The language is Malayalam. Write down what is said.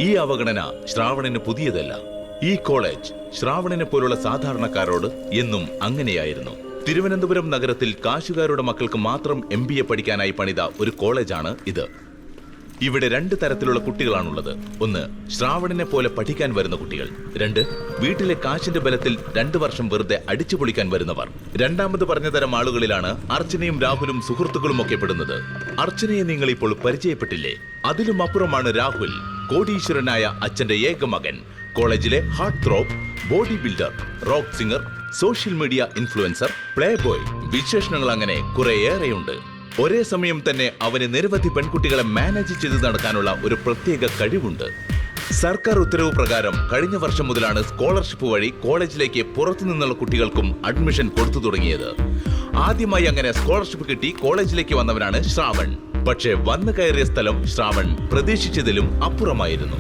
ഈ അവഗണന ശ്രാവണിന് പുതിയതല്ല. ഈ കോളേജ് ശ്രാവണിനെ പോലുള്ള സാധാരണക്കാരോട് എന്നും അങ്ങനെയായിരുന്നു. തിരുവനന്തപുരം നഗരത്തിൽ കാശുകാരുടെ മക്കൾക്ക് മാത്രം MBA പഠിക്കാനായി പണിത ഒരു കോളേജാണ് ഇത്. ഇവിടെ 2 തരത്തിലുള്ള കുട്ടികളാണുള്ളത്. ഒന്ന്, ശ്രാവണിനെ പോലെ പഠിക്കാൻ വരുന്ന കുട്ടികൾ. 2, വീട്ടിലെ കാശിന്റെ ബലത്തിൽ 2 വർഷം വെറുതെ അടിച്ചു പൊളിക്കാൻ വരുന്നവർ. രണ്ടാമത് പറഞ്ഞ തരം ആളുകളിലാണ് അർച്ചനയും രാഹുലും സുഹൃത്തുക്കളും ഒക്കെ പെടുന്നത്. അർച്ചനയെ നിങ്ങൾ ഇപ്പോൾ പരിചയപ്പെട്ടില്ലേ? അതിലും അപ്പുറമാണ് രാഹുൽ, കോടീശ്വരനായ അച്ഛന്റെ ഏക മകൻ, കോളേജിലെ heart throb, body builder, rock singer, social media influencer, playboy. വിശേഷണങ്ങൾ അങ്ങനെ കുറേയേറെയുണ്ട്. ഒരേ സമയം തന്നെ അവന് നിരവധി പെൺകുട്ടികളെ മാനേജ് ചെയ്ത് നടക്കാനുള്ള ഒരു പ്രത്യേക കഴിവുണ്ട്. സർക്കാർ ഉത്തരവ് പ്രകാരം കഴിഞ്ഞ വർഷം മുതലാണ് സ്കോളർഷിപ്പ് വഴി കോളേജിലേക്ക് പുറത്തു നിന്നുള്ള കുട്ടികൾക്കും അഡ്മിഷൻ കൊടുത്തു തുടങ്ങിയത്. ആദ്യമായി അങ്ങനെ സ്കോളർഷിപ്പ് കിട്ടി കോളേജിലേക്ക് വന്നവനാണ് ശ്രാവൺ. പക്ഷേ വന്നു കയറിയ സ്ഥലം ശ്രാവൺ പ്രതീക്ഷിച്ചതിലും അപ്പുറമായിരുന്നു.